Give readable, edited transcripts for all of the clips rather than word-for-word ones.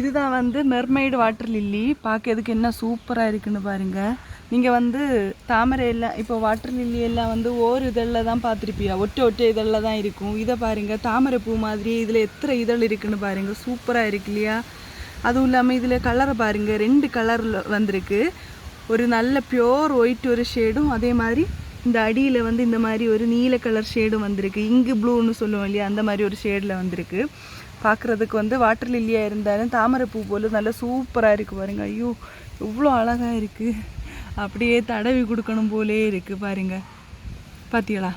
இதுதான் வந்து மெர்மெய்டு water lily. பார்க்கறதுக்கு என்ன சூப்பராக இருக்குன்னு பாருங்கள். நீங்கள் வந்து தாமரை எல்லாம் இப்போ வாட்டர் லில்லி எல்லாம் வந்து ஓர் இதழில் தான் பார்த்துருப்பியா, ஒற்றை இதழில் தான் இருக்கும். இதை பாருங்கள், தாமரை பூ மாதிரி இதில் எத்தனை இதழ் இருக்குன்னு பாருங்கள். சூப்பராக இருக்கு இல்லையா? அதுவும் இல்லாமல் இதில் கலரை பாருங்கள், 2 கலரில் வந்திருக்கு. ஒரு நல்ல பியோர் ஒயிட் ஒரு ஷேடும், அதே மாதிரி இந்த அடியில் வந்து இந்த மாதிரி ஒரு நீல கலர் ஷேடும் வந்திருக்கு. இங்கு ப்ளூன்னு சொல்லுவோம் இல்லையா, அந்த மாதிரி ஒரு ஷேடில் வந்திருக்கு. பார்க்குறதுக்கு வந்து வாட்டர் லில்லியாக இருந்தாலும் தாமரை பூ போல் நல்லா சூப்பராக இருக்குது பாருங்கள். ஐயோ எவ்வளோ அழகாக இருக்குது, அப்படியே தடவி கொடுக்கணும் போலே இருக்குது பாருங்கள். பார்த்தீங்களா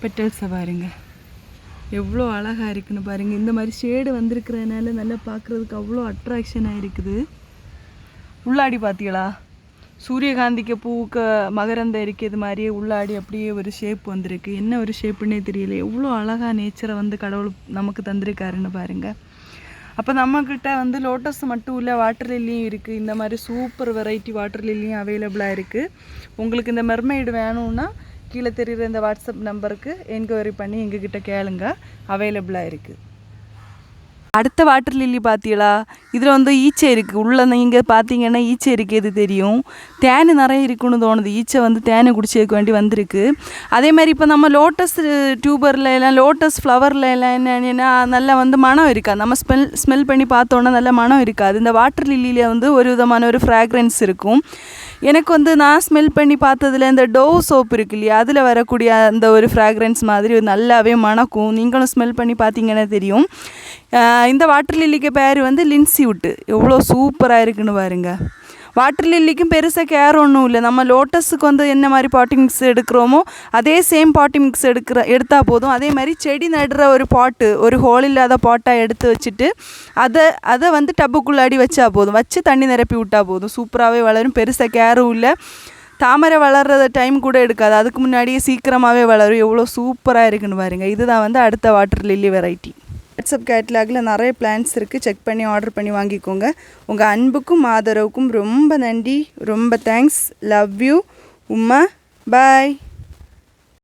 பெட்டல்ஸை பாருங்கள் எவ்வளோ அழகாக இருக்குன்னு பாருங்கள். இந்த மாதிரி ஷேடு வந்திருக்கிறதுனால நல்லா பார்க்குறதுக்கு அவ்வளோ அட்ராக்ஷனாக இருக்குது. உள்ளாடி பார்த்தீங்களா, சூரியகாந்திக்கு பூக்க மகரந்த இருக்கிறது மாதிரியே உள்ளாடி அப்படியே ஒரு ஷேப் வந்திருக்கு. என்ன ஒரு ஷேப்புன்னே தெரியல. எவ்வளோ அழகாக நேச்சரை வந்து கடவுள் நமக்கு தந்திருக்காருன்னு பாருங்கள். அப்போ நம்மக்கிட்ட வந்து லோட்டஸ் மட்டும் இல்லை, வாட்டர் லில்லியும் இருக்குது. இந்த மாதிரி சூப்பர் வெரைட்டி வாட்டர் லில்லியும் அவைலபிளாக இருக்குது. உங்களுக்கு இந்த மெர்மெய்டு வேணும்னா கீழே தெரிகிற இந்த வாட்ஸ்அப் நம்பருக்கு என்கொயரி பண்ணி எங்ககிட்ட கேளுங்க, அவைலபிளாக இருக்குது. அடுத்த வாட்டர் லில்லி பார்த்தீங்களா, இதில் வந்து ஈச்சை இருக்குது. உள்ளே நீங்கள் பார்த்தீங்கன்னா ஈச்சை இருக்குது தெரியும். தேன் நிறைய இருக்குன்னு தோணுது. ஈச்சை வந்து தேனை குடிச்சதுக்கு வேண்டி வந்திருக்கு. அதே மாதிரி இப்போ நம்ம லோட்டஸ் டியூபரில் எல்லாம் லோட்டஸ் ஃப்ளவரில் எல்லாம் என்னன்னா நல்லா வந்து மனம் இருக்காது. நம்ம ஸ்மெல் பண்ணி பார்த்தோன்னா நல்ல மனம் இருக்காது. இந்த வாட்டர் லில்லியில் வந்து ஒரு விதமான ஒரு ஃப்ராக்ரன்ஸ் இருக்கும். எனக்கு வந்து நான் ஸ்மெல் பண்ணி பார்த்ததில் இந்த டோவ் சோப் இருக்கு இல்லையா, அதில் வரக்கூடிய அந்த ஒரு ஃப்ராக்ரன்ஸ் மாதிரி நல்லாவே மணக்கும். நீங்களும் ஸ்மெல் பண்ணி பார்த்தீங்கன்னா தெரியும். இந்த வாட்டர் லில்லிக்கு பேர் வந்து லின்சி வுட்டு. எவ்வளோ சூப்பராக இருக்குன்னு பாருங்க. வாட்டர் லில்லிக்கும் பெருசாக கேர் ஒன்றும் இல்லை. நம்ம லோட்டஸுக்கு வந்து என்ன மாதிரி பாட்டி மிக்ஸ் எடுக்கிறோமோ அதே சேம் பாட்டி மிக்ஸ் எடுத்தால் போதும். அதே மாதிரி செடி நடுற ஒரு பாட்டு, ஒரு ஹோல் இல்லாத பாட்டாக எடுத்து வச்சுட்டு அதை வந்து டப்புக்குள்ளாடி வச்சா போதும். வச்சு தண்ணி நிரப்பி விட்டால் போதும். சூப்பராகவே வளரும். பெருசாக கேரும் இல்லை. தாமரை வளர்கிற டைம் கூட எடுக்காது. அதுக்கு முன்னாடியே சீக்கிரமாகவே வளரும். எவ்வளோ சூப்பராக இருக்குன்னு பாருங்கள். இதுதான் வந்து அடுத்த வாட்டர் லில்லி வெரைட்டி. வாட்ஸ்அப் கேட்லாகில் நிறைய பிளான்ஸ் இருக்குது. செக் பண்ணி ஆர்டர் பண்ணி வாங்கிக்கோங்க. உங்கள் அன்புக்கும் ஆதரவுக்கும் ரொம்ப நன்றி. ரொம்ப தேங்க்ஸ். லவ் யூ உம்மா. பாய்.